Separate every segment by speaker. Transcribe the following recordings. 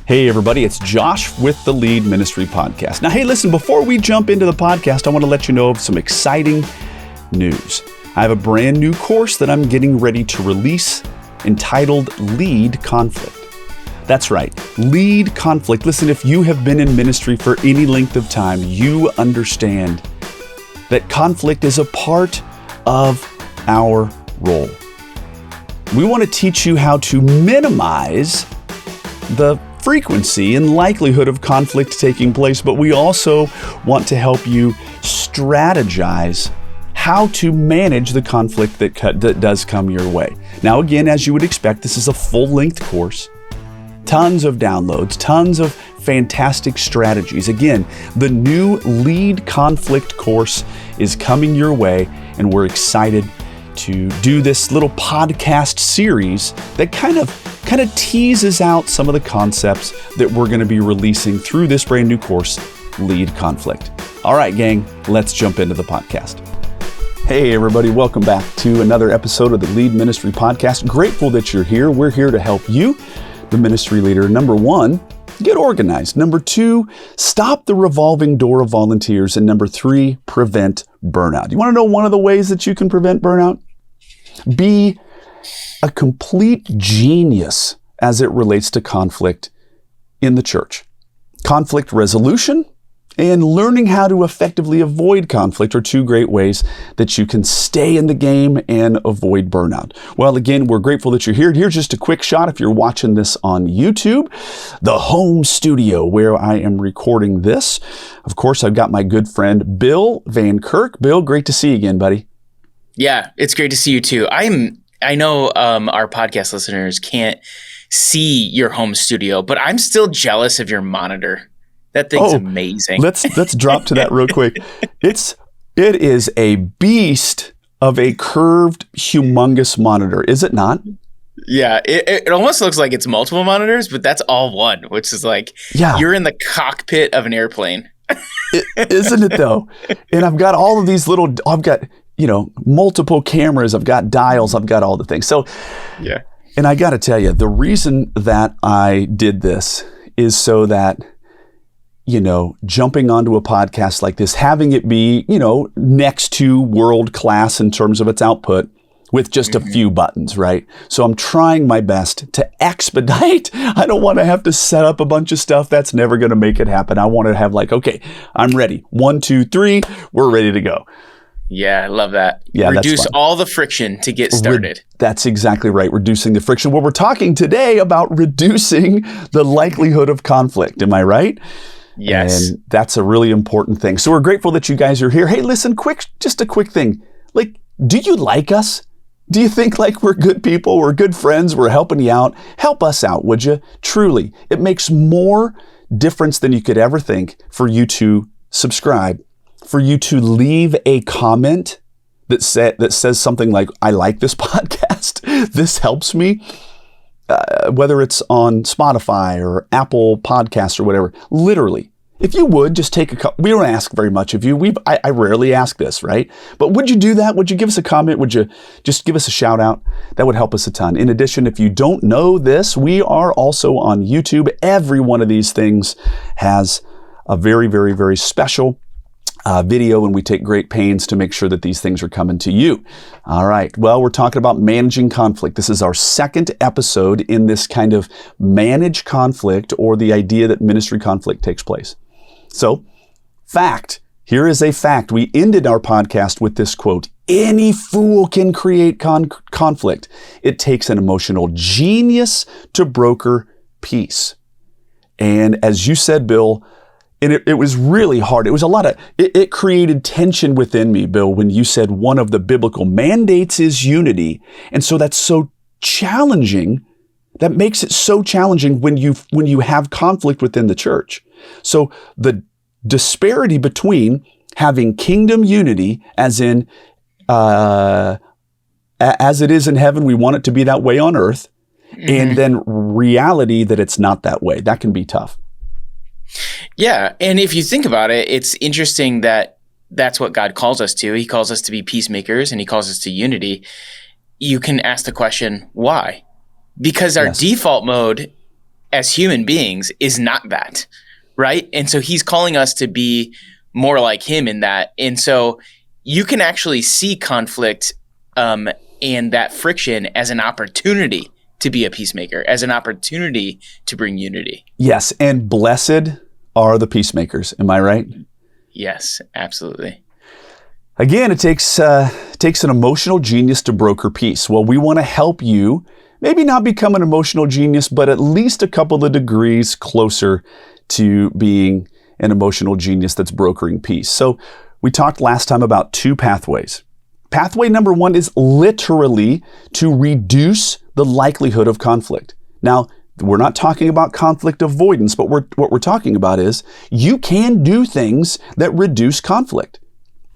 Speaker 1: Hey everybody, it's Josh with the Lead Ministry Podcast. Now, hey, listen, before we jump into the podcast, I want to let you know of some exciting news. I have a brand new course that I'm getting ready to release entitled Lead Conflict. That's right, Lead Conflict. Listen, if you have been in ministry for any length of time, you understand that conflict is a part of our role. We want to teach you how to minimize the frequency and likelihood of conflict taking place, but we also want to help you strategize how to manage the conflict that does come your way. Now, again, as you would expect, this is a full-length course. Tons of downloads, tons of fantastic strategies. Again, the new Lead Conflict course is coming your way, and we're excited to do this little podcast series that kind of teases out some of the concepts that we're going to be releasing through this brand new course, Lead Conflict. All right, gang, let's jump into the podcast. Hey, everybody, welcome back to another episode of the Lead Ministry Podcast. Grateful that you're here. We're here to help you, the ministry leader. Number one, get organized. Number two, stop the revolving door of volunteers. And number three, prevent burnout. You want to know one of the ways that you can prevent burnout? Be a complete genius as it relates to conflict in the church. Conflict resolution and learning how to effectively avoid conflict are two great ways that you can stay in the game and avoid burnout. Well, again, we're grateful that you're here. Here's just a quick shot if you're watching this on YouTube, the home studio where I am recording this. Of course, I've got my good friend, Bill Van Kirk. Bill, great to see you again, buddy.
Speaker 2: Yeah, it's great to see you too. I know our podcast listeners can't see your home studio, but I'm still jealous of your monitor. That thing's amazing.
Speaker 1: Let's drop to that real quick. It is a beast of a curved, humongous monitor, is it not?
Speaker 2: Yeah, it almost looks like it's multiple monitors, but that's all one, which is like you're in the cockpit of an airplane.
Speaker 1: Isn't it though? And I've got all of these little, I've got, multiple cameras, I've got dials, I've got all the things. So, yeah. And I got to tell you, the reason that I did this is so that, jumping onto a podcast like this, having it be, next to world class in terms of its output with just a few buttons, right? So I'm trying my best to expedite. I don't want to have to set up a bunch of stuff. That's never going to make it happen. I want to have okay, I'm ready. 1, 2, 3, we're ready to go.
Speaker 2: Yeah, I love that.
Speaker 1: Yeah,
Speaker 2: reduce all the friction to get started.
Speaker 1: That's exactly right. Reducing the friction. Well, we're talking today about reducing the likelihood of conflict. Am I right?
Speaker 2: Yes.
Speaker 1: And that's a really important thing. So we're grateful that you guys are here. Hey, listen, just a quick thing. Do you like us? Do you think we're good people? We're good friends. We're helping you out. Help us out, would you? Truly. It makes more difference than you could ever think for you to subscribe, for you to leave a comment that says something like, I like this podcast. This helps me. Whether it's on Spotify or Apple Podcasts or whatever, literally, if you would just take we don't ask very much of you. I rarely ask this, right? But would you do that? Would you give us a comment? Would you just give us a shout out? That would help us a ton. In addition, if you don't know this, we are also on YouTube. Every one of these things has a very, very, very special video, and we take great pains to make sure that these things are coming to you. All right. Well, we're talking about managing conflict. This is our second episode in this kind of manage conflict, or the idea that ministry conflict takes place. So, fact. Here is a fact. We ended our podcast with this quote: any fool can create conflict. It takes an emotional genius to broker peace. And as you said, Bill, and it was really hard. It was it created tension within me, Bill, when you said one of the biblical mandates is unity. And so that's so challenging. That makes it so challenging when you have conflict within the church. So the disparity between having kingdom unity, as in, as it is in heaven, we want it to be that way on earth, and then reality that it's not that way. That can be tough.
Speaker 2: Yeah. And if you think about it, it's interesting that that's what God calls us to. He calls us to be peacemakers, and he calls us to unity. You can ask the question, why? Because our default mode as human beings is not that, right? And so he's calling us to be more like him in that. And so you can actually see conflict and that friction as an opportunity to be a peacemaker, as an opportunity to bring unity.
Speaker 1: Yes, and blessed are the peacemakers. Am I right?
Speaker 2: Yes, absolutely.
Speaker 1: Again, it takes an emotional genius to broker peace. Well, we want to help you maybe not become an emotional genius, but at least a couple of degrees closer to being an emotional genius that's brokering peace. So we talked last time about 2 pathways. Pathway number 1 is literally to reduce the likelihood of conflict. Now, we're not talking about conflict avoidance, but what we're talking about is you can do things that reduce conflict.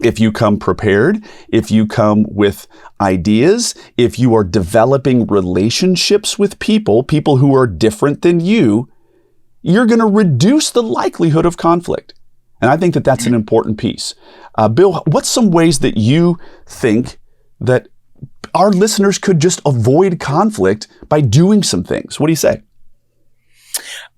Speaker 1: If you come prepared, if you come with ideas, if you are developing relationships with people who are different than you, you're going to reduce the likelihood of conflict. And I think that that's an important piece. Bill, what's some ways that you think that our listeners could just avoid conflict by doing some things? What do you say?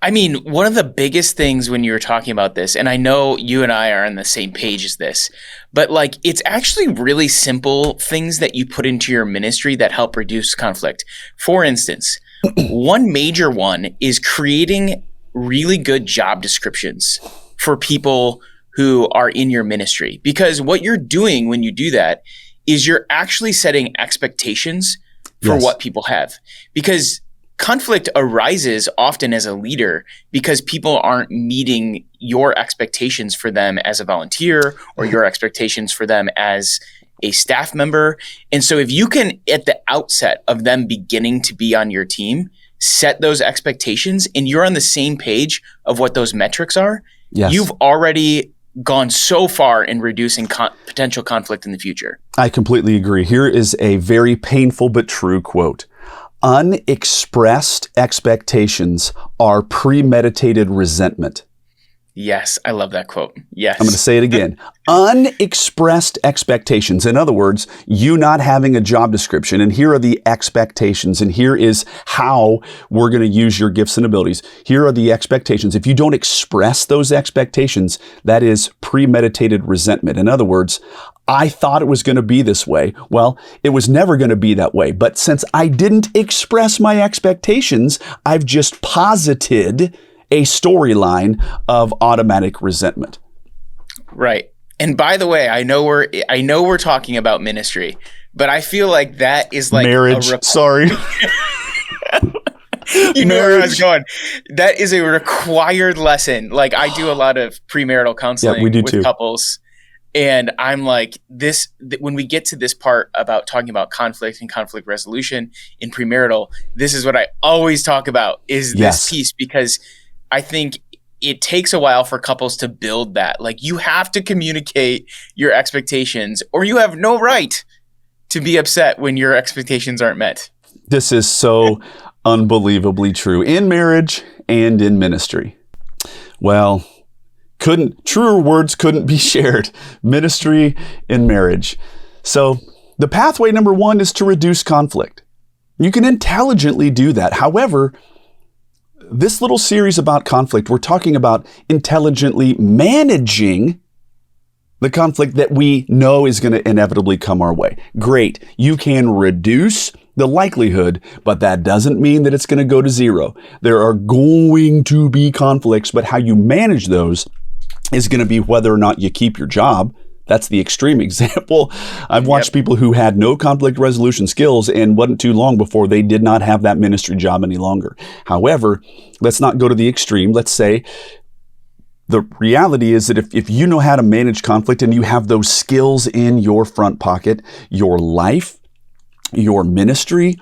Speaker 2: I mean, one of the biggest things when you were talking about this, and I know you and I are on the same page as this, but like it's actually really simple things that you put into your ministry that help reduce conflict. For instance, one major one is creating really good job descriptions for people who are in your ministry. Because what you're doing when you do that is you're actually setting expectations for what people have. Because conflict arises often as a leader because people aren't meeting your expectations for them as a volunteer or your expectations for them as a staff member. And so if you can, at the outset of them beginning to be on your team, set those expectations and you're on the same page of what those metrics are, you've already gone so far in reducing potential conflict in the future.
Speaker 1: I completely agree. Here is a very painful but true quote. Unexpressed expectations are premeditated resentment.
Speaker 2: Yes, I love that quote. Yes.
Speaker 1: I'm going to say it again. Unexpressed expectations. In other words, you not having a job description, and here are the expectations, and here is how we're going to use your gifts and abilities. Here are the expectations. If you don't express those expectations, that is premeditated resentment. In other words, I thought it was going to be this way. Well, it was never going to be that way. But since I didn't express my expectations, I've just posited a storyline of automatic resentment.
Speaker 2: Right. And by the way, I know we're talking about ministry, but I feel like that is like
Speaker 1: marriage. Sorry.
Speaker 2: You know where I was going. That is a required lesson. Like I do a lot of premarital counseling with couples. And I'm like, when we get to this part about talking about conflict and conflict resolution in premarital, this is what I always talk about is this piece, because I think it takes a while for couples to build that. Like you have to communicate your expectations or you have no right to be upset when your expectations aren't met.
Speaker 1: This is so unbelievably true in marriage and in ministry. Well, truer words couldn't be shared. Ministry and marriage. So the pathway number 1 is to reduce conflict. You can intelligently do that. However, this little series about conflict, we're talking about intelligently managing the conflict that we know is going to inevitably come our way. Great. You can reduce the likelihood, but that doesn't mean that it's going to go to zero. There are going to be conflicts, but how you manage those is going to be whether or not you keep your job. That's the extreme example. I've watched people who had no conflict resolution skills and wasn't too long before they did not have that ministry job any longer. However, let's not go to the extreme. Let's say the reality is that if you know how to manage conflict and you have those skills in your front pocket, your life, your ministry,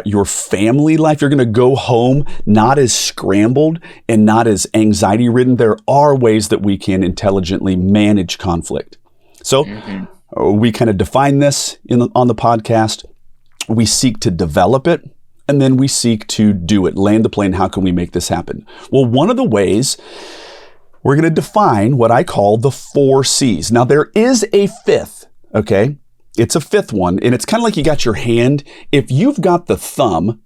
Speaker 1: your family life, you're going to go home not as scrambled and not as anxiety ridden. There are ways that we can intelligently manage conflict. So we kind of define this on the podcast. We seek to develop it, and then we seek to do it. Land the plane. How can we make this happen? Well, one of the ways we're going to define what I call the 4 C's. Now, there is a 5th, okay? It's a 5th one, and it's kind of like you got your hand. If you've got the thumb,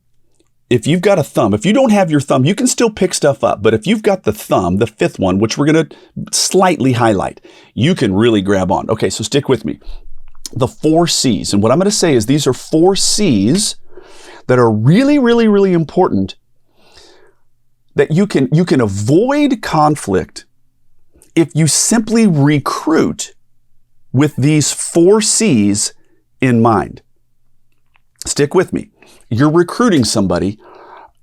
Speaker 1: if you've got a thumb, if you don't have your thumb, you can still pick stuff up. But if you've got the thumb, the fifth one, which we're going to slightly highlight, you can really grab on. Okay, so stick with me. The 4 C's. And what I'm going to say is these are 4 C's that are really, really, really important, that you can avoid conflict if you simply recruit with these 4 C's in mind. Stick with me. You're recruiting somebody,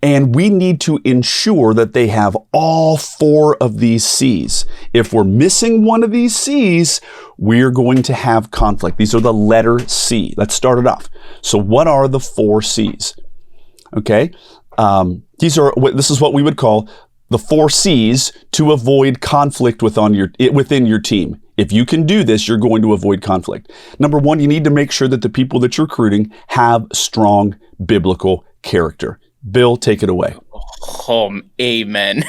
Speaker 1: and we need to ensure that they have all 4 of these C's. If we're missing one of these C's, we're going to have conflict. These are the letter C. Let's start it off. So what are the 4 C's? Okay. This is what we would call the 4 C's to avoid conflict within your team. If you can do this, you're going to avoid conflict. Number 1, you need to make sure that the people that you're recruiting have strong biblical character. Bill, take it away.
Speaker 2: Oh, amen.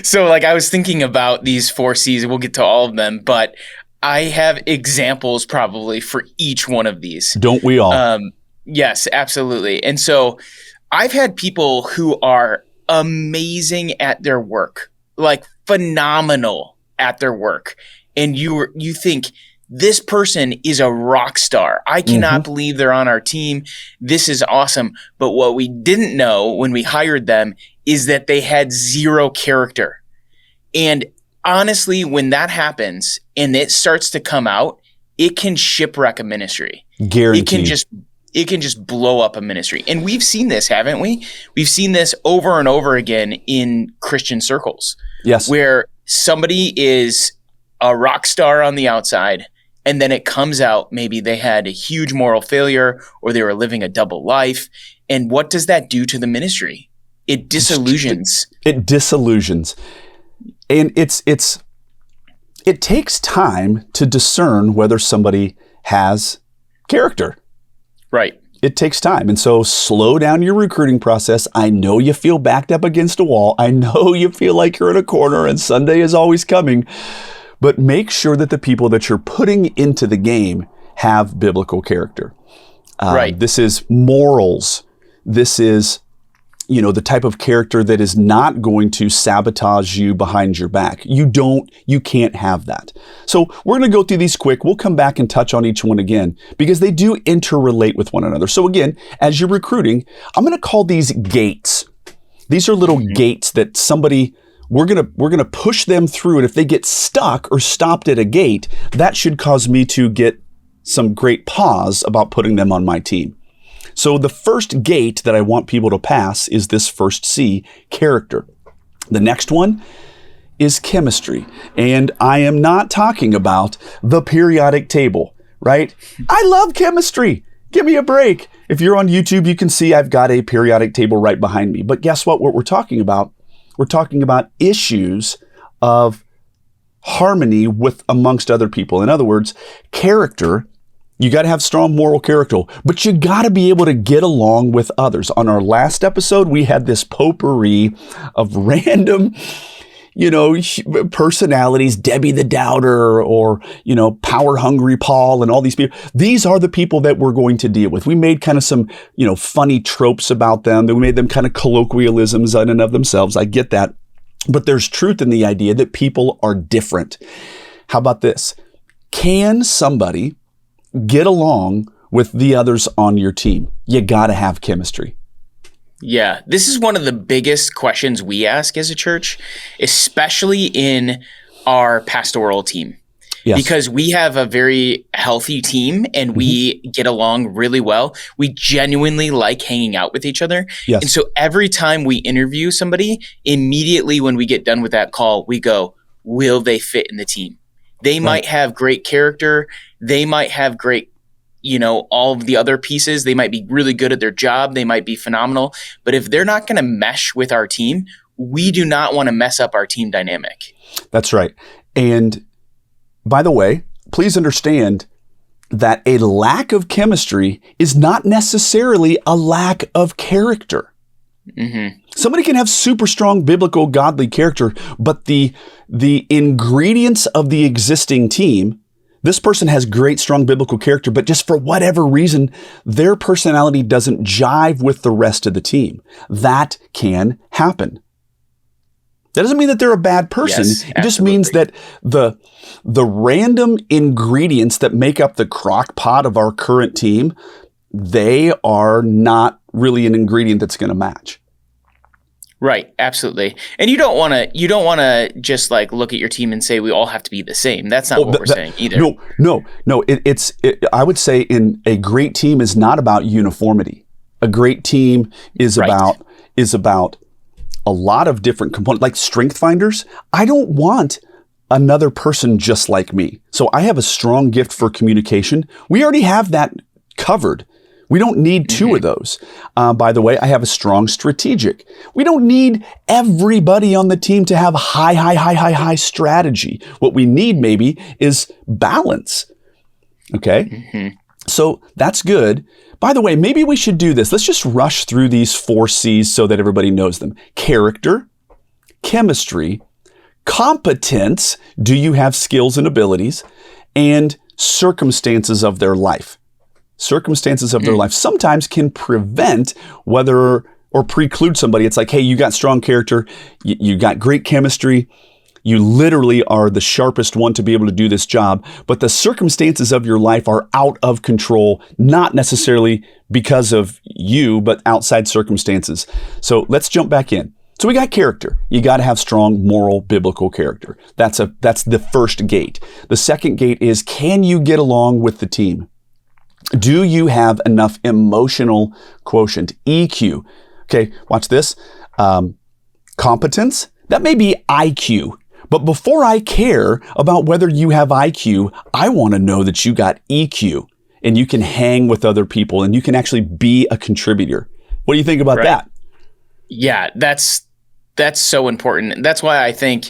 Speaker 2: So I was thinking about these 4 C's. We'll get to all of them, but I have examples probably for each one of these.
Speaker 1: Don't we all?
Speaker 2: Yes, absolutely. And so I've had people who are amazing at their work, phenomenal at their work. And you think, this person is a rock star. I cannot believe they're on our team. This is awesome. But what we didn't know when we hired them is that they had 0 character. And honestly, when that happens and it starts to come out, it can shipwreck a ministry.
Speaker 1: Guaranteed.
Speaker 2: It can just blow up a ministry. And we've seen this, haven't we? We've seen this over and over again in Christian circles.
Speaker 1: Yes.
Speaker 2: Where somebody is a rock star on the outside, and then it comes out maybe they had a huge moral failure or they were living a double life. And what does that do to the ministry? It disillusions.
Speaker 1: It disillusions. And it takes time to discern whether somebody has character.
Speaker 2: Right.
Speaker 1: It takes time. And so slow down your recruiting process. I know you feel backed up against a wall. I know you feel like you're in a corner and Sunday is always coming. But make sure that the people that you're putting into the game have biblical character.
Speaker 2: Right.
Speaker 1: This is morals. This is, the type of character that is not going to sabotage you behind your back. You can't have that. So we're going to go through these quick. We'll come back and touch on each one again because they do interrelate with one another. So again, as you're recruiting, I'm going to call these gates. These are little gates that we're going to push them through. And if they get stuck or stopped at a gate, that should cause me to get some great pause about putting them on my team. So the first gate that I want people to pass is this first C, character. The next one is chemistry. And I am not talking about the periodic table, right? I love chemistry. Give me a break. If you're on YouTube, you can see I've got a periodic table right behind me. But guess what we're talking about? We're talking about issues of harmony amongst other people. In other words, character. You got to have strong moral character, but you got to be able to get along with others. On our last episode, we had this potpourri of random, personalities, Debbie the Doubter or, power hungry Paul and all these people. These are the people that we're going to deal with. We made kind of some, funny tropes about them. We made them kind of colloquialisms in and of themselves. I get that. But there's truth in the idea that people are different. How about this? Can somebody get along with the others on your team? You got to have chemistry.
Speaker 2: Yeah, this is one of the biggest questions we ask as a church, especially in our pastoral team. Yes. Because we have a very healthy team and we get along really well. We genuinely like hanging out with each other.
Speaker 1: Yes.
Speaker 2: And so every time we interview somebody, immediately when we get done with that call, we go, will they fit in the team? They might have great character. They might have great, all of the other pieces. They might be really good at their job. They might be phenomenal. But if they're not going to mesh with our team, we do not want to mess up our team dynamic.
Speaker 1: That's right. And by the way, please understand that a lack of chemistry is not necessarily a lack of character. Mm-hmm. Somebody can have super strong biblical godly character, but the ingredients of the existing team This person has great, strong biblical character, but just for whatever reason, their personality doesn't jive with the rest of the team. That can happen. That doesn't mean that they're a bad person.
Speaker 2: Yes,
Speaker 1: it just means that the random ingredients that make up the crock pot of our current team, they are not really an ingredient that's going to match.
Speaker 2: Right, absolutely. And you don't want to just like look at your team and say we all have to be the same. That's not what we're saying either.
Speaker 1: No. I would say in a great team is not about uniformity. A great team is about a lot of different components, like strength finders. I don't want another person just like me. So I have a strong gift for communication. We already have that covered. We don't need two of those. By the way, I have a strong strategic. We don't need everybody on the team to have high strategy. What we need maybe is balance. Okay? So that's good. By the way, maybe we should do this. Let's just rush through these 4 C's so that everybody knows them. Character, chemistry, competence. Do you have skills and abilities? And circumstances of their life. Circumstances of their life sometimes can prevent or preclude somebody. It's like, hey, you got strong character, you got great chemistry, you literally are the sharpest one to be able to do this job, but the circumstances of your life are out of control, not necessarily because of you, but outside circumstances. So let's jump back in. So we got character. You got to have strong moral, biblical character. That's the first gate. The second gate is, can you get along with the team? Do you have enough emotional quotient, EQ? Okay, watch this. Competence, that may be IQ. But before I care about whether you have IQ, I want to know that you got EQ and you can hang with other people and you can actually be a contributor. What do you think about that?
Speaker 2: Yeah, that's so important. That's why I think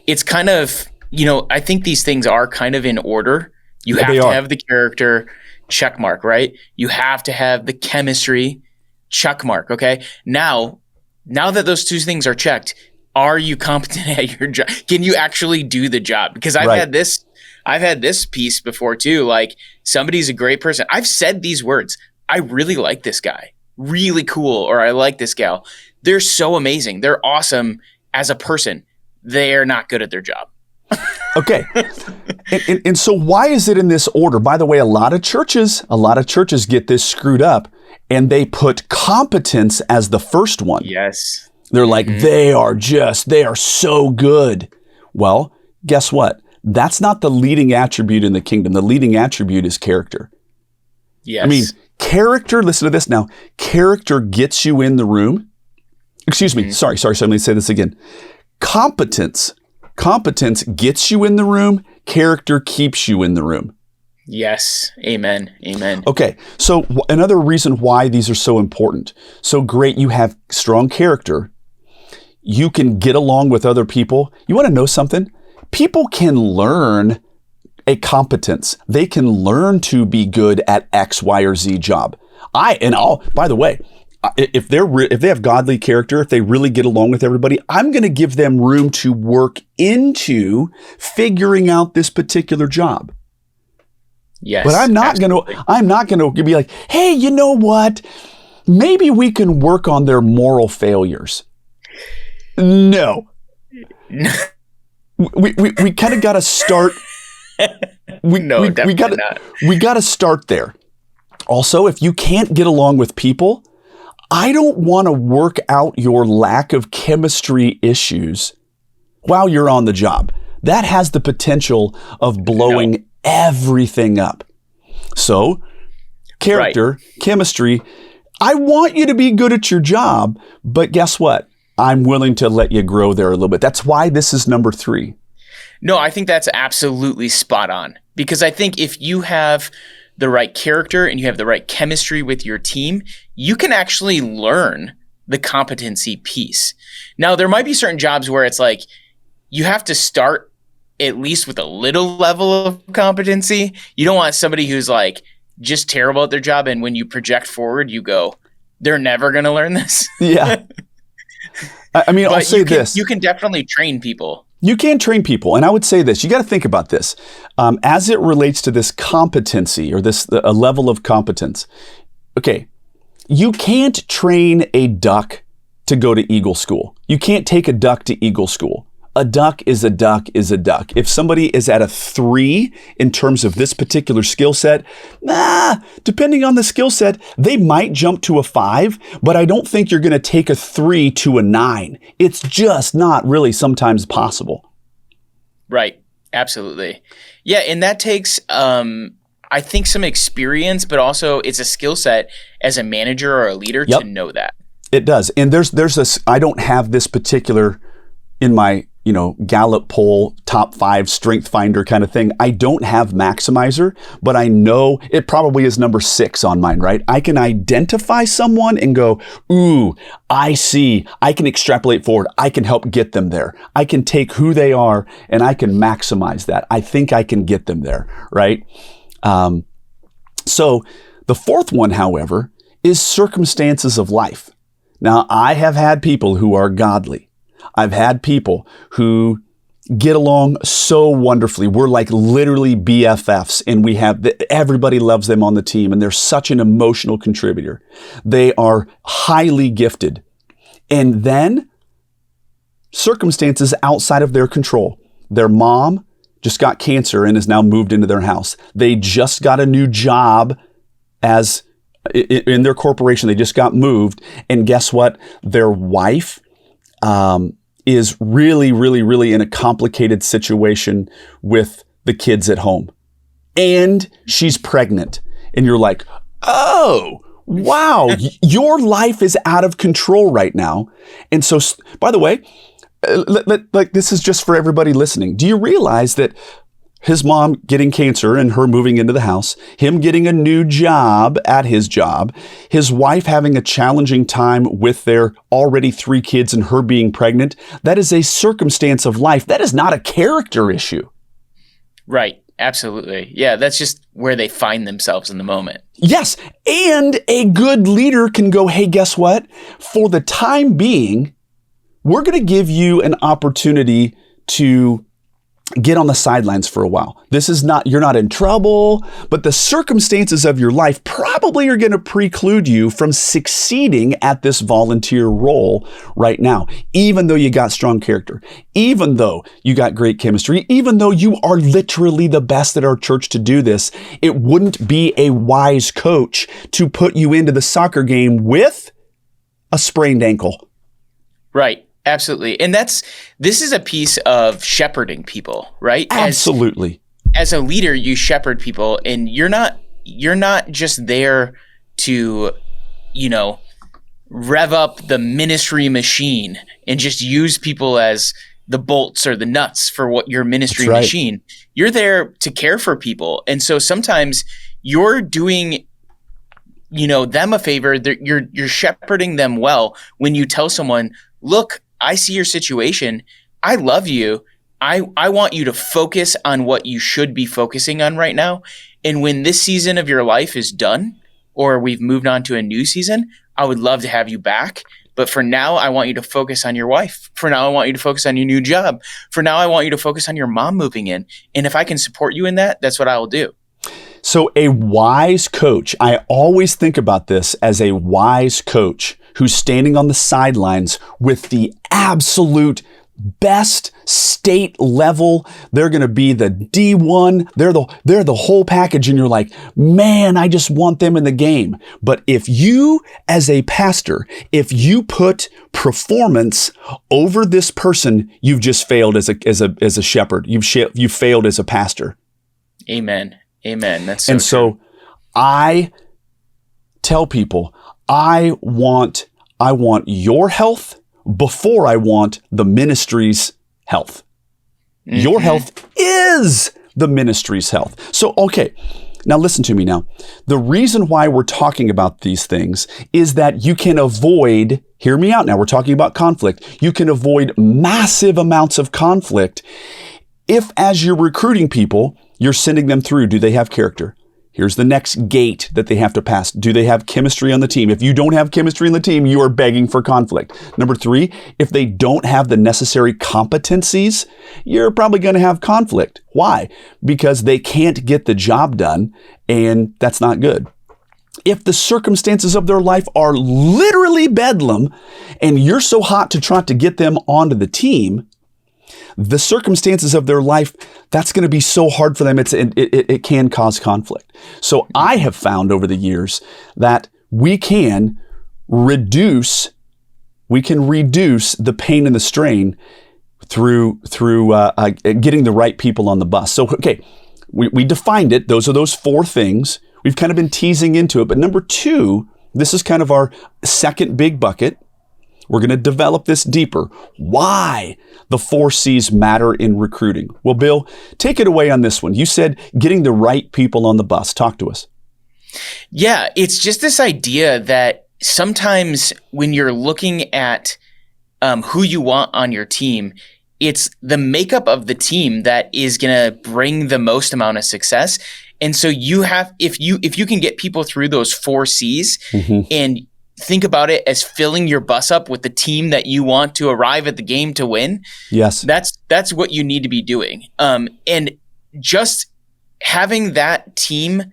Speaker 2: it's kind of, I think these things are kind of in order. You have to have the character, check mark, right? You have to have the chemistry, check mark, okay? Now that those 2 things are checked, are you competent at your job? Can you actually do the job? Because I've had this piece before too, like somebody's a great person. I've said these words. I really like this guy. Really cool. Or I like this gal. They're so amazing. They're awesome as a person. They're not good at their job.
Speaker 1: Okay. And so why is it in this order? By the way, a lot of churches get this screwed up and they put competence as the first one.
Speaker 2: Yes.
Speaker 1: They're like, they are so good. Well, guess what? That's not the leading attribute in the kingdom. The leading attribute is character.
Speaker 2: Yes.
Speaker 1: I mean, character, listen to this now. Character gets you in the room. Excuse me. Sorry. Let me say this again. Competence gets you in the room. Character keeps you in the room.
Speaker 2: Yes. Amen.
Speaker 1: Okay. So another reason why these are so important. So great. You have strong character. You can get along with other people. You want to know something? People can learn a competence. They can learn to be good at X, Y, or Z job. By the way, if they have godly character, if they really get along with everybody, I'm going to give them room to work into figuring out this particular job.
Speaker 2: Yes.
Speaker 1: But I'm not going to be like, hey, you know what? Maybe we can work on their moral failures. No. We kind of got to start.
Speaker 2: Definitely not.
Speaker 1: We got to start there. Also, if you can't get along with people, I don't want to work out your lack of chemistry issues while you're on the job. That has the potential of blowing everything up. So, character, chemistry, I want you to be good at your job, but guess what? I'm willing to let you grow there a little bit. That's why this is number 3.
Speaker 2: No, I think that's absolutely spot on. Because I think if you have the right character and you have the right chemistry with your team, you can actually learn the competency piece. Now, there might be certain jobs where it's like you have to start at least with a little level of competency. You don't want somebody who's like just terrible at their job, and when you project forward, you go, they're never going to learn this.
Speaker 1: Yeah. I mean, I'll say this.
Speaker 2: You can definitely train people
Speaker 1: You can train people. And I would say this, you got to think about this. As it relates to this competency or a level of competence. Okay, you can't train a duck to go to eagle school. You can't take a duck to eagle school. A duck is a duck is a duck. If somebody is at a 3 in terms of this particular skill set, depending on the skill set, they might jump to a 5, but I don't think you're going to take a 3 to a 9. It's just not really sometimes possible.
Speaker 2: Right. Absolutely. Yeah. And that takes, I think, some experience, but also it's a skill set as a manager or a leader to know that. It
Speaker 1: does. And I don't have this particular in my, Gallup poll, top 5 strength finder kind of thing. I don't have maximizer, but I know it probably is number 6 on mine, right? I can identify someone and go, ooh, I see. I can extrapolate forward. I can help get them there. I can take who they are and I can maximize that. I think I can get them there, right? So the fourth one, however, is circumstances of life. Now, I have had people who are godly. I've had people who get along so wonderfully. We're like literally BFFs, and everybody loves them on the team, and they're such an emotional contributor. They are highly gifted. And then circumstances outside of their control. Their mom just got cancer and has now moved into their house. They just got a new job in their corporation. They just got moved. And guess what? Their wife is really, really, really in a complicated situation with the kids at home. And she's pregnant. And you're like, oh, wow, your life is out of control right now. And so, by the way, this is just for everybody listening. Do you realize that his mom getting cancer and her moving into the house, him getting a new job at his job, his wife having a challenging time with their already 3 kids and her being pregnant, that is a circumstance of life. That is not a character issue.
Speaker 2: Right. Absolutely. Yeah, that's just where they find themselves in the moment.
Speaker 1: Yes. And a good leader can go, hey, guess what? For the time being, we're going to give you an opportunity to get on the sidelines for a while. You're not in trouble, but the circumstances of your life probably are going to preclude you from succeeding at this volunteer role right now, even though you got strong character, even though you got great chemistry, even though you are literally the best at our church to do this. It wouldn't be a wise coach to put you into the soccer game with a sprained ankle.
Speaker 2: Right. Absolutely. And this is a piece of shepherding people, right?
Speaker 1: Absolutely.
Speaker 2: As a leader, you shepherd people, and you're not just there to, rev up the ministry machine and just use people as the bolts or the nuts for what your ministry machine. You're there to care for people. And so sometimes you're doing them a favor. You're shepherding them well when you tell someone, look, I see your situation. I love you. I want you to focus on what you should be focusing on right now. And when this season of your life is done, or we've moved on to a new season, I would love to have you back. But for now, I want you to focus on your wife. For now, I want you to focus on your new job. For now, I want you to focus on your mom moving in. And if I can support you in that, that's what I will do.
Speaker 1: So a wise coach, I always think about this as a wise coach who's standing on the sidelines with the absolute best state level. They're going to be the D1. They're the whole package. And you're like, man, I just want them in the game. But if you, as a pastor, if you put performance over this person, you've just failed as a shepherd. You've failed as a pastor.
Speaker 2: Amen. That's
Speaker 1: so I tell people, I want your health before I want the ministry's health. Mm-hmm. Your health is the ministry's health. So, okay, now listen to me now. The reason why we're talking about these things is that you can avoid, hear me out now, we're talking about conflict. You can avoid massive amounts of conflict if, as you're recruiting people, you're sending them through, do they have character? Here's the next gate that they have to pass. Do they have chemistry on the team? If you don't have chemistry in the team, you are begging for conflict. Number 3, if they don't have the necessary competencies, you're probably going to have conflict. Why? Because they can't get the job done, and that's not good. If the circumstances of their life are literally bedlam, and you're so hot to try to get them onto the team, the circumstances of their life, that's going to be so hard for them. It can cause conflict. So I have found over the years that we can reduce the pain and the strain through getting the right people on the bus. So, okay, we defined it. Those are those 4 things. We've kind of been teasing into it. But number 2, this is kind of our second big bucket. We're going to develop this deeper. Why the 4 C's matter in recruiting. Well, Bill, take it away on this one. You said getting the right people on the bus. Talk to us.
Speaker 2: Yeah, it's just this idea that sometimes when you're looking at who you want on your team, it's the makeup of the team that is going to bring the most amount of success. And so you have, if you can get people through those 4 C's and think about it as filling your bus up with the team that you want to arrive at the game to win.
Speaker 1: Yes.
Speaker 2: That's what you need to be doing. And just having that team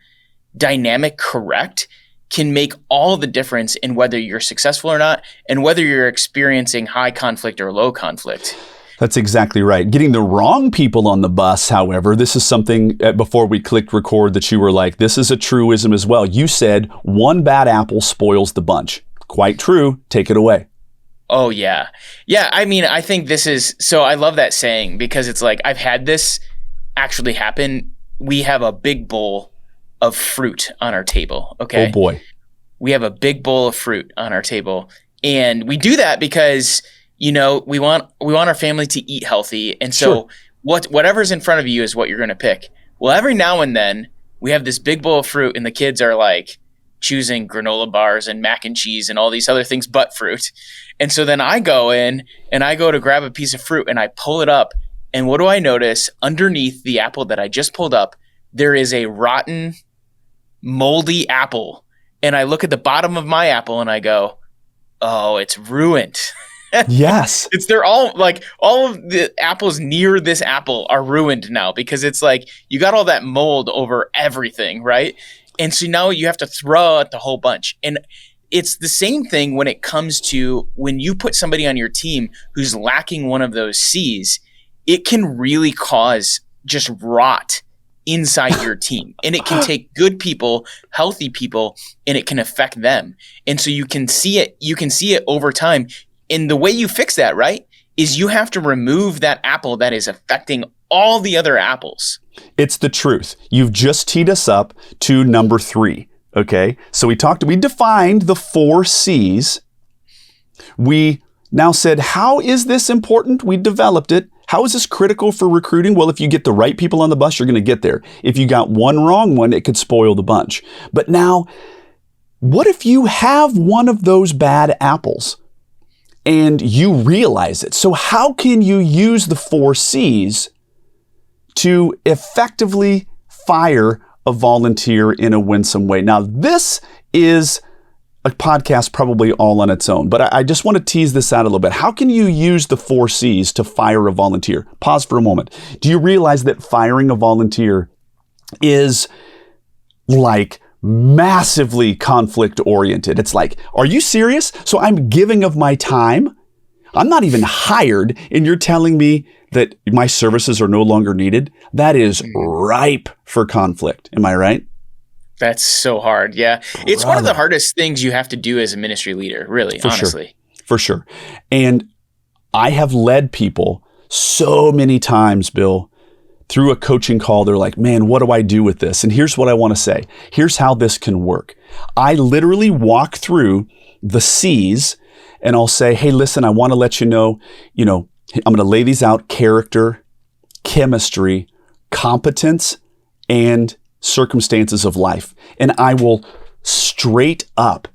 Speaker 2: dynamic correct can make all the difference in whether you're successful or not, and whether you're experiencing high conflict or low conflict.
Speaker 1: That's exactly right. Getting the wrong people on the bus, however, this is something before we clicked record that you were like, this is a truism as well. You said one bad apple spoils the bunch. Quite true. Take it away.
Speaker 2: Oh, yeah. Yeah, I mean, I think this is, so I love that saying because it's like, I've had this actually happen. We have a big bowl of fruit on our table, okay?
Speaker 1: Oh, boy.
Speaker 2: We have a big bowl of fruit on our table. And we do that because we want our family to eat healthy. And so whatever's in front of you is what you're going to pick. Well, every now and then we have this big bowl of fruit and the kids are like choosing granola bars and mac and cheese and all these other things but fruit. And so then I go in and I go to grab a piece of fruit and I pull it up. And what do I notice? Underneath the apple that I just pulled up, there is a rotten, moldy apple. And I look at the bottom of my apple and I go, oh, it's ruined.
Speaker 1: Yes.
Speaker 2: They're all like all of the apples near this apple are ruined now because it's like you got all that mold over everything, right? And so now you have to throw out the whole bunch. And it's the same thing when it comes to when you put somebody on your team who's lacking one of those C's, it can really cause just rot inside your team. And it can take good people, healthy people, and it can affect them. And so you can see it over time. And the way you fix that, right, is you have to remove that apple that is affecting all the other apples.
Speaker 1: It's the truth. You've just teed us up to number 3. Okay. So we defined the 4 C's. We now said, how is this important? We developed it. How is this critical for recruiting? Well, if you get the right people on the bus, you're going to get there. If you got one wrong one, it could spoil the bunch. But now, what if you have one of those bad apples? And you realize it. So how can you use the 4 C's to effectively fire a volunteer in a winsome way? Now, this is a podcast probably all on its own, but I just want to tease this out a little bit. How can you use the 4 C's to fire a volunteer? Pause for a moment. Do you realize that firing a volunteer is like massively conflict oriented? It's like, are you serious? So I'm giving of my time. I'm not even hired, and you're telling me that my services are no longer needed. That is ripe for conflict. Am I right?
Speaker 2: That's so hard. Yeah. It's one of the hardest things you have to do as a ministry leader, really, honestly.
Speaker 1: For sure. And I have led people so many times, Bill, through a coaching call. They're like, man, what do I do with this? And here's what I want to say. Here's how this can work. I literally walk through the C's and I'll say, hey, listen, I want to let you know, I'm going to lay these out: character, chemistry, competence, and circumstances of life. And I will straight up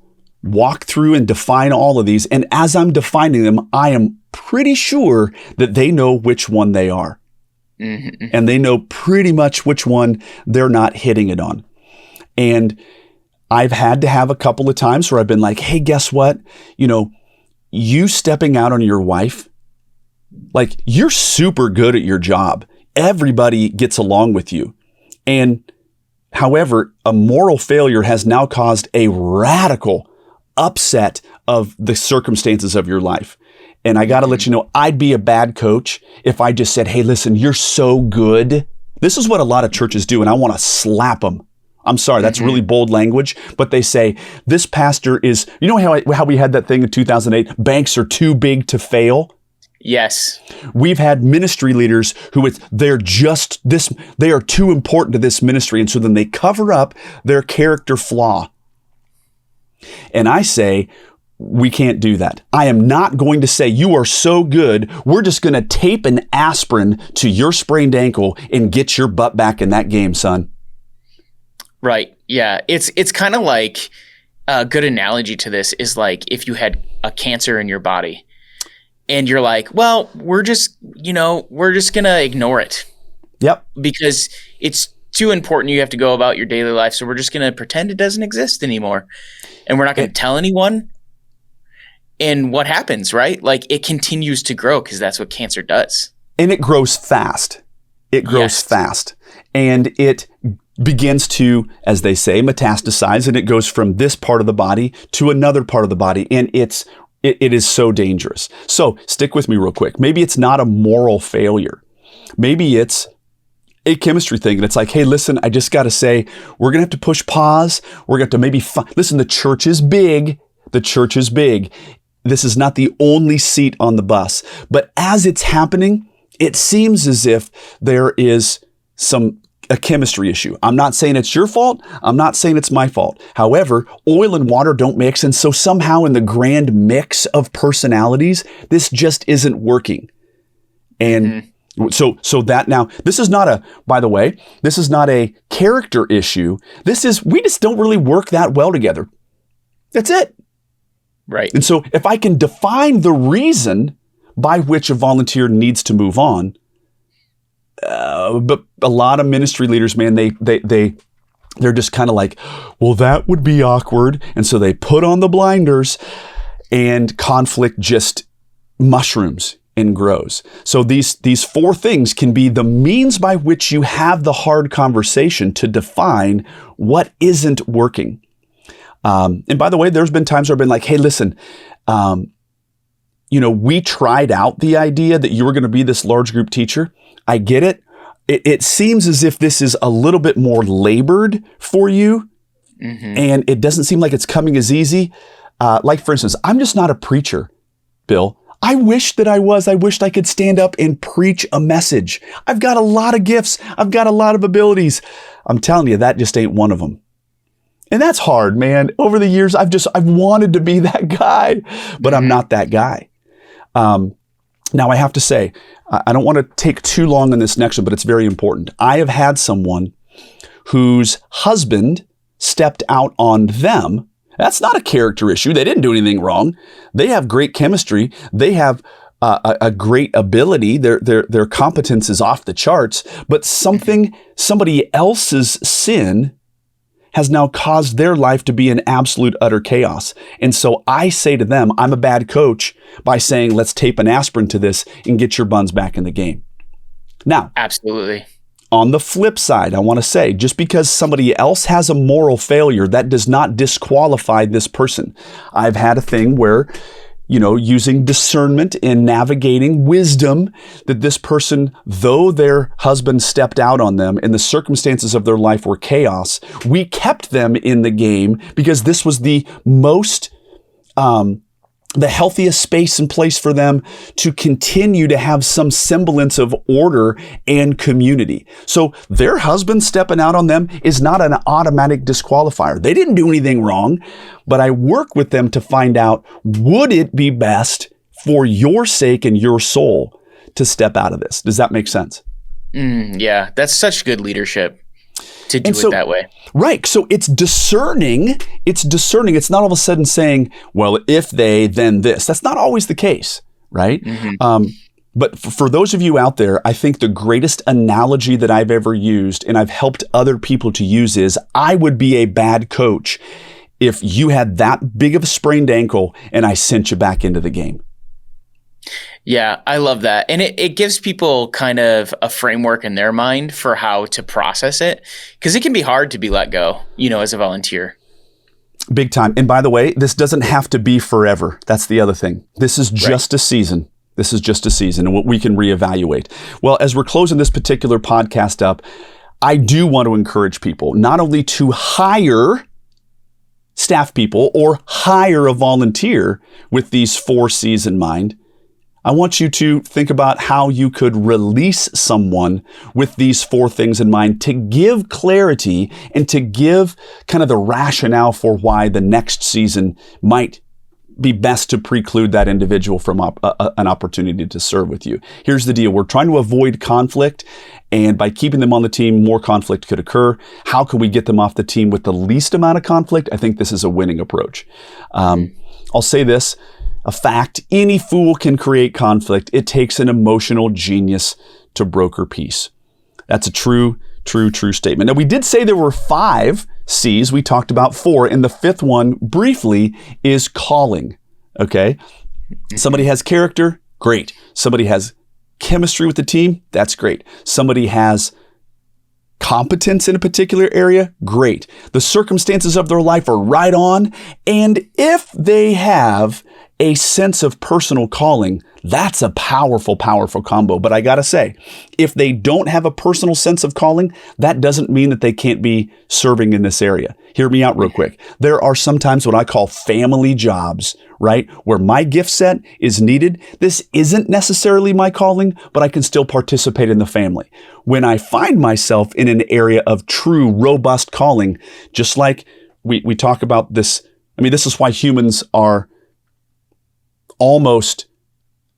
Speaker 1: walk through and define all of these. And as I'm defining them, I am pretty sure that they know which one they are. Mm-hmm. And they know pretty much which one they're not hitting it on. And I've had to have a couple of times where I've been like, hey, guess what? You stepping out on your wife, like you're super good at your job. Everybody gets along with you. And however, a moral failure has now caused a radical upset of the circumstances of your life. And I got to let you know, I'd be a bad coach if I just said, hey, listen, you're so good. This is what a lot of churches do, and I want to slap them. I'm sorry, that's really bold language, but they say, this pastor is, you know how we had that thing in 2008, banks are too big to fail?
Speaker 2: Yes.
Speaker 1: We've had ministry leaders who they are too important to this ministry, and so then they cover up their character flaw. And I say, we can't do that. I am not going to say you are so good, we're just going to tape an aspirin to your sprained ankle and get your butt back in that game, son.
Speaker 2: Right. Yeah. It's kind of like a good analogy to this is like if you had a cancer in your body and you're like, well, we're just going to ignore it.
Speaker 1: Yep.
Speaker 2: Because it's too important. You have to go about your daily life. So we're just going to pretend it doesn't exist anymore. And we're not going to tell anyone. And what happens, right? Like it continues to grow because that's what cancer does.
Speaker 1: And it grows fast. It grows fast. And it begins to, as they say, metastasize, and it goes from this part of the body to another part of the body. And it is so dangerous. So stick with me real quick. Maybe it's not a moral failure. Maybe it's a chemistry thing. And it's like, hey, listen, I just got to say, we're going to have to push pause. We're going to have to maybe, listen, the church is big. The church is big. This is not the only seat on the bus. But as it's happening, it seems as if there is a chemistry issue. I'm not saying it's your fault. I'm not saying it's my fault. However, oil and water don't mix. And so somehow in the grand mix of personalities, this just isn't working. And so that now, this is not by the way, this is not a character issue. We just don't really work that well together. That's it.
Speaker 2: Right.
Speaker 1: And so if I can define the reason by which a volunteer needs to move on, but a lot of ministry leaders, man, they're just kind of like, well, that would be awkward. And so they put on the blinders and conflict just mushrooms and grows. So these four things can be the means by which you have the hard conversation to define what isn't working. And by the way, there's been times where I've been like, hey, listen, we tried out the idea that you were going to be this large group teacher. I get it. It seems as if this is a little bit more labored for you, and it doesn't seem like it's coming as easy. Like, for instance, I'm just not a preacher, Bill. I wish that I was. I wished I could stand up and preach a message. I've got a lot of gifts. I've got a lot of abilities. I'm telling you, that just ain't one of them. And that's hard, man. Over the years, I've wanted to be that guy, but I'm not that guy. Now, I have to say, I don't want to take too long on this next one, but it's very important. I have had someone whose husband stepped out on them. That's not a character issue. They didn't do anything wrong. They have great chemistry. They have a great ability. Their competence is off the charts, but somebody else's sin has now caused their life to be in absolute utter chaos. And so I say to them, I'm a bad coach by saying, let's tape an aspirin to this and get your buns back in the game. Now,
Speaker 2: absolutely.
Speaker 1: On the flip side, I want to say, just because somebody else has a moral failure, that does not disqualify this person. I've had a thing where, using discernment and navigating wisdom, that this person, though their husband stepped out on them and the circumstances of their life were chaos, we kept them in the game because this was the the healthiest space and place for them to continue to have some semblance of order and community. So their husband stepping out on them is not an automatic disqualifier. They didn't do anything wrong, but I work with them to find out, would it be best for your sake and your soul to step out of this? Does that make sense?
Speaker 2: Yeah, that's such good leadership to do it that way.
Speaker 1: Right. So it's discerning. It's not all of a sudden saying, well, if they, then this. That's not always the case, right? But for those of you out there, I think the greatest analogy that I've ever used and I've helped other people to use is I would be a bad coach if you had that big of a sprained ankle and I sent you back into the game.
Speaker 2: Yeah, I love that. And it gives people kind of a framework in their mind for how to process it, because it can be hard to be let go, as a volunteer.
Speaker 1: Big time. And by the way, this doesn't have to be forever. That's the other thing. This is just a season. This is just a season and what we can reevaluate. Well, as we're closing this particular podcast up, I do want to encourage people not only to hire staff people or hire a volunteer with these 4 C's in mind. I want you to think about how you could release someone with these 4 things in mind to give clarity and to give kind of the rationale for why the next season might be best to preclude that individual from an opportunity to serve with you. Here's the deal. We're trying to avoid conflict, and by keeping them on the team, more conflict could occur. How can we get them off the team with the least amount of conflict? I think this is a winning approach. I'll say this. A fact, any fool can create conflict. It takes an emotional genius to broker peace. That's a true statement. Now, we did say there were 5 C's. We talked about 4. And the 5th one, briefly, is calling. Okay? Somebody has character. Great. Somebody has chemistry with the team. That's great. Somebody has competence in a particular area. Great. The circumstances of their life are right on. And if they have a sense of personal calling, that's a powerful, powerful combo. But I gotta say, if they don't have a personal sense of calling, that doesn't mean that they can't be serving in this area. Hear me out real quick. There are sometimes what I call family jobs, right? Where my gift set is needed. This isn't necessarily my calling, but I can still participate in the family. When I find myself in an area of true, robust calling, just like we talk about this, this is why humans are almost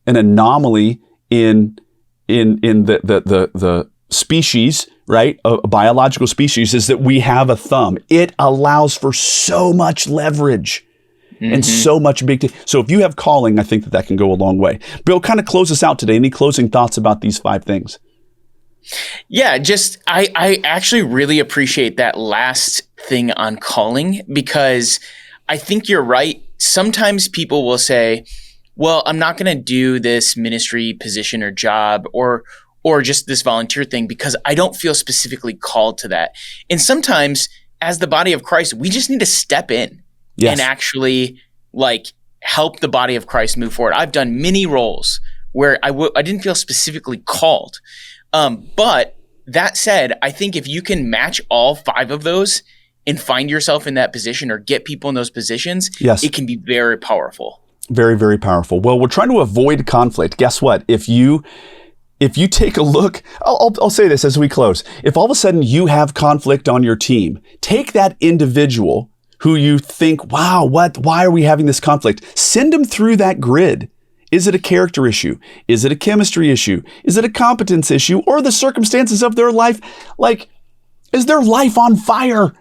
Speaker 1: an anomaly in the species, right? A biological species, is that we have a thumb. It allows for so much leverage and so much so if you have calling, I think that can go a long way. Bill, kind of close us out today. Any closing thoughts about these 5 things?
Speaker 2: Yeah, I actually really appreciate that last thing on calling, because I think you're right. Sometimes people will say, well, I'm not going to do this ministry position or job or just this volunteer thing because I don't feel specifically called to that. And sometimes as the body of Christ, we just need to step in and actually help the body of Christ move forward. I've done many roles where I didn't feel specifically called. But that said, I think if you can match all 5 of those and find yourself in that position or get people in those positions, it can be very powerful.
Speaker 1: Very, very powerful. Well, we're trying to avoid conflict. Guess what? If you take a look, I'll say this as we close. If all of a sudden you have conflict on your team, take that individual who you think, wow, why are we having this conflict? Send them through that grid. Is it a character issue? Is it a chemistry issue? Is it a competence issue? Or the circumstances of their life? Is their life on fire?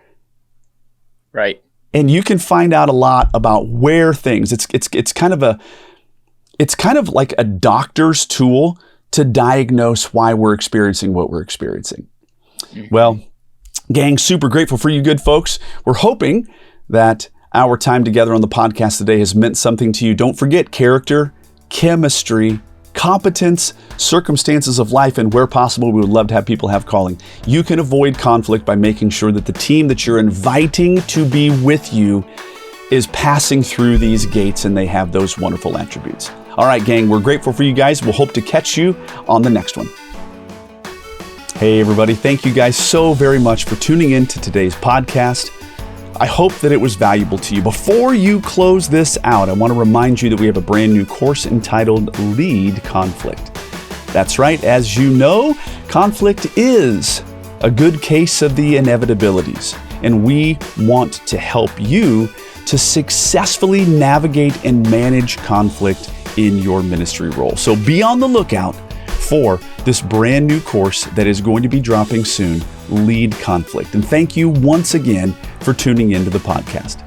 Speaker 2: Right.
Speaker 1: And you can find out a lot about where things. It's kind of like a doctor's tool to diagnose why we're experiencing what we're experiencing. Well, gang, super grateful for you good folks. We're hoping that our time together on the podcast today has meant something to you. Don't forget character, chemistry, competence, circumstances of life, and where possible, we would love to have people have calling. You can avoid conflict by making sure that the team that you're inviting to be with you is passing through these gates and they have those wonderful attributes. All right, gang, we're grateful for you guys. We'll hope to catch you on the next one. Hey, everybody. Thank you guys so very much for tuning in to today's podcast. I hope that it was valuable to you. Before you close this out, I want to remind you that we have a brand new course entitled Lead Conflict. That's right. As you know, conflict is a good case of the inevitabilities, and we want to help you to successfully navigate and manage conflict in your ministry role. So be on the lookout for this brand new course that is going to be dropping soon, Lead Conflict. And thank you once again for tuning into the podcast.